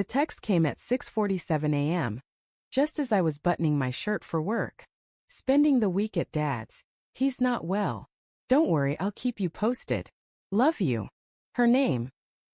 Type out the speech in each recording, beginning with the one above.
The text came at 6:47 a.m., just as I was buttoning my shirt for work. Spending the week at Dad's. He's not well. Don't worry, I'll keep you posted. Love you. Her name,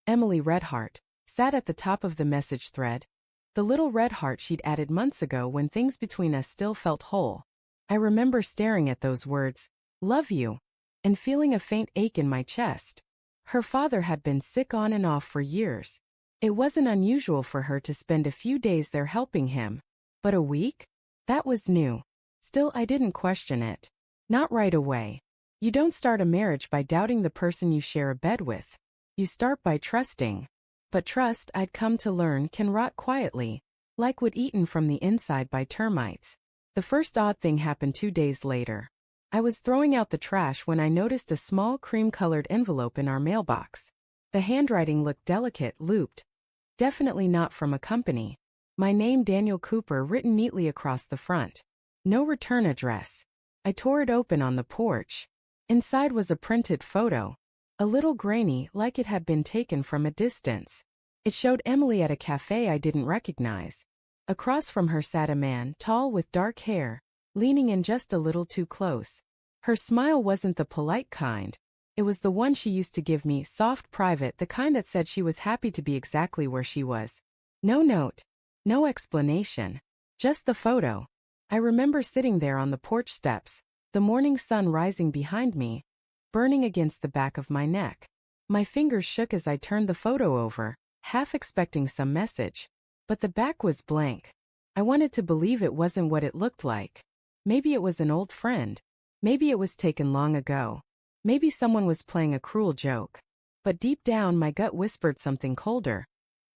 Emily Redheart, sat at the top of the message thread. The little red heart she'd added months ago when things between us still felt whole. I remember staring at those words, love you, and feeling a faint ache in my chest. Her father had been sick on and off for years. It wasn't unusual for her to spend a few days there helping him. But a week? That was new. Still, I didn't question it. Not right away. You don't start a marriage by doubting the person you share a bed with. You start by trusting. But trust, I'd come to learn, can rot quietly, like wood eaten from the inside by termites. The first odd thing happened 2 days later. I was throwing out the trash when I noticed a small cream-colored envelope in our mailbox. The handwriting looked delicate, looped. Definitely not from a company. My name, Daniel Cooper, written neatly across the front. No return address. I tore it open on the porch. Inside was a printed photo. A little grainy, like it had been taken from a distance. It showed Emily at a cafe I didn't recognize. Across from her sat a man, tall with dark hair, leaning in just a little too close. Her smile wasn't the polite kind. It was the one she used to give me, soft, private, the kind that said she was happy to be exactly where she was. No note. No explanation. Just the photo. I remember sitting there on the porch steps, the morning sun rising behind me, burning against the back of my neck. My fingers shook as I turned the photo over, half expecting some message. But the back was blank. I wanted to believe it wasn't what it looked like. Maybe it was an old friend. Maybe it was taken long ago. Maybe someone was playing a cruel joke. But deep down my gut whispered something colder.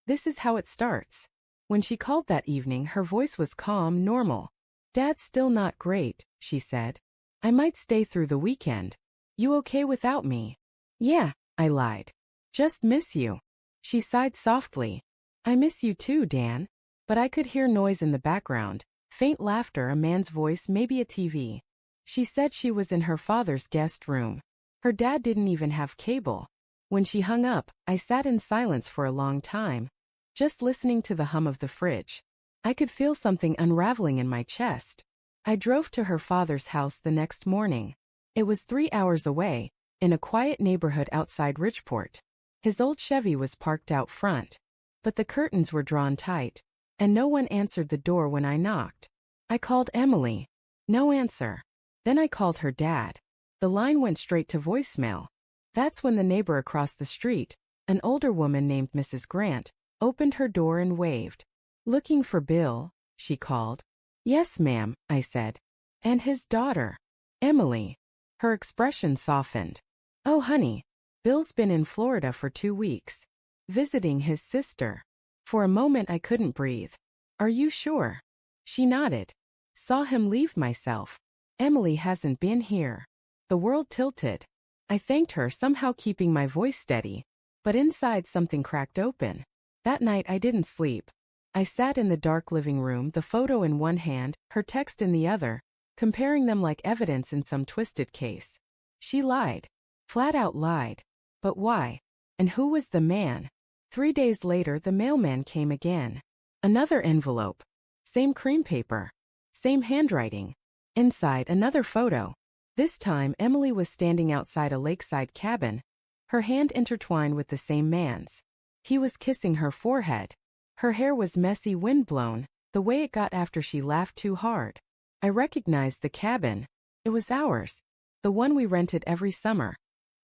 This is how it starts. When she called that evening, her voice was calm, normal. Dad's still not great, she said. I might stay through the weekend. You okay without me? Yeah, I lied. Just miss you. She sighed softly. I miss you too, Dan. But I could hear noise in the background. Faint laughter, a man's voice, maybe a TV. She said she was in her father's guest room. Her dad didn't even have cable. When she hung up, I sat in silence for a long time, just listening to the hum of the fridge. I could feel something unraveling in my chest. I drove to her father's house the next morning. It was 3 hours away, in a quiet neighborhood outside Ridgeport. His old Chevy was parked out front. But the curtains were drawn tight, and no one answered the door when I knocked. I called Emily. No answer. Then I called her dad. The line went straight to voicemail. That's when the neighbor across the street, an older woman named Mrs. Grant, opened her door and waved. Looking for Bill, she called. Yes, ma'am, I said. And his daughter, Emily. Her expression softened. Oh, honey, Bill's been in Florida for 2 weeks, visiting his sister. For a moment I couldn't breathe. Are you sure? She nodded. Saw him leave myself. Emily hasn't been here. The world tilted. I thanked her, somehow keeping my voice steady. But inside something cracked open. That night I didn't sleep. I sat in the dark living room, the photo in one hand, her text in the other, comparing them like evidence in some twisted case. She lied. Flat out lied. But why? And who was the man? 3 days later the mailman came again. Another envelope. Same cream paper. Same handwriting. Inside another photo. This time Emily was standing outside a lakeside cabin, her hand intertwined with the same man's. He was kissing her forehead. Her hair was messy, windblown, the way it got after she laughed too hard. I recognized the cabin. It was ours. The one we rented every summer.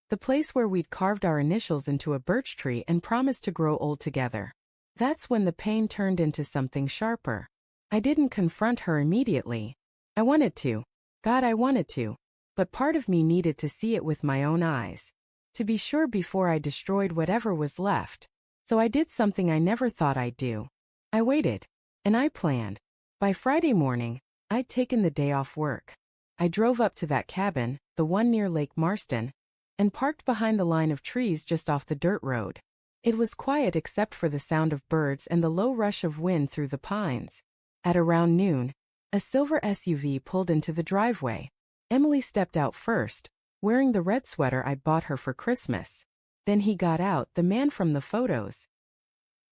The place where we'd carved our initials into a birch tree and promised to grow old together. That's when the pain turned into something sharper. I didn't confront her immediately. I wanted to. God, I wanted to. But part of me needed to see it with my own eyes. To be sure before I destroyed whatever was left. So I did something I never thought I'd do. I waited. And I planned. By Friday morning, I'd taken the day off work. I drove up to that cabin, the one near Lake Marston, and parked behind the line of trees just off the dirt road. It was quiet except for the sound of birds and the low rush of wind through the pines. At around noon, a silver SUV pulled into the driveway. Emily stepped out first, wearing the red sweater I'd bought her for Christmas. Then he got out, the man from the photos.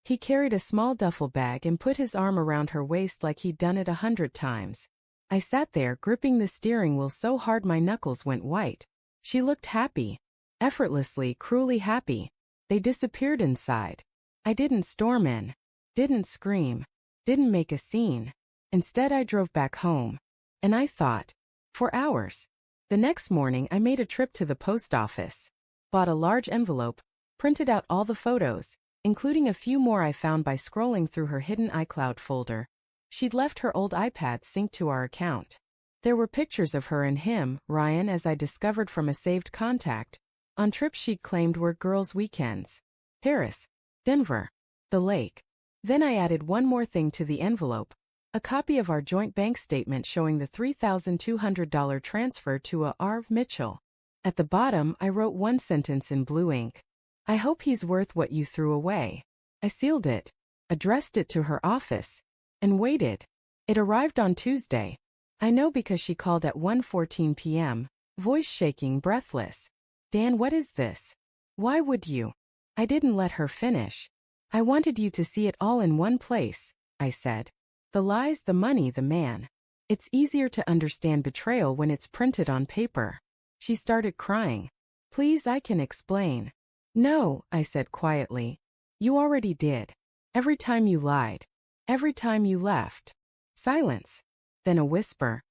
He carried a small duffel bag and put his arm around her waist like he'd done it 100 times. I sat there gripping the steering wheel so hard my knuckles went white. She looked happy. Effortlessly, cruelly happy. They disappeared inside. I didn't storm in. Didn't scream. Didn't make a scene. Instead I drove back home. And I thought. For hours. The next morning I made a trip to the post office. Bought a large envelope. Printed out all the photos, including a few more I found by scrolling through her hidden iCloud folder. She'd left her old iPad synced to our account. There were pictures of her and him, Ryan, as I discovered from a saved contact, on trips she'd claimed were girls' weekends. Paris, Denver, the lake. Then I added one more thing to the envelope, a copy of our joint bank statement showing the $3,200 transfer to a R. Mitchell. At the bottom, I wrote one sentence in blue ink. I hope he's worth what you threw away. I sealed it, addressed it to her office, and waited. It arrived on Tuesday. I know because she called at 1:14 p.m., voice shaking, breathless. Dan, what is this? Why would you? I didn't let her finish. I wanted you to see it all in one place, I said. The lies, the money, the man. It's easier to understand betrayal when it's printed on paper. She started crying. Please, I can explain. No, I said quietly. You already did. Every time you lied. Every time you left. Silence. Then a whisper.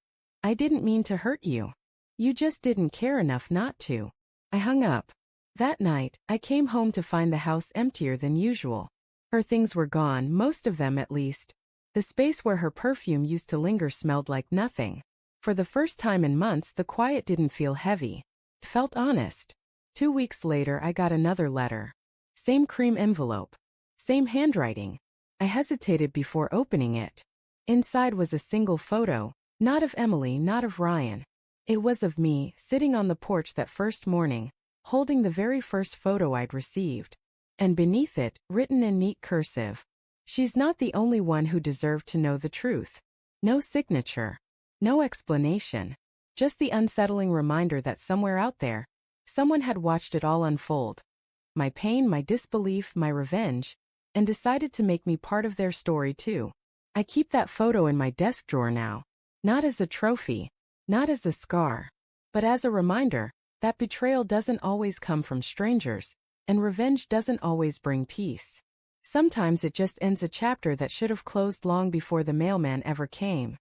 I didn't mean to hurt you. You just didn't care enough not to. I hung up. That night, I came home to find the house emptier than usual. Her things were gone, most of them at least. The space where her perfume used to linger smelled like nothing. For the first time in months, the quiet didn't feel heavy. It felt honest. 2 weeks later, I got another letter. Same cream envelope. Same handwriting. I hesitated before opening it. Inside was a single photo, not of Emily, not of Ryan. It was of me, sitting on the porch that first morning, holding the very first photo I'd received. And beneath it, written in neat cursive, she's not the only one who deserved to know the truth. No signature. No explanation. Just the unsettling reminder that somewhere out there, someone had watched it all unfold. My pain, my disbelief, my revenge, and decided to make me part of their story too. I keep that photo in my desk drawer now. Not as a trophy. Not as a scar. But as a reminder that betrayal doesn't always come from strangers, and revenge doesn't always bring peace. Sometimes it just ends a chapter that should have closed long before the mailman ever came.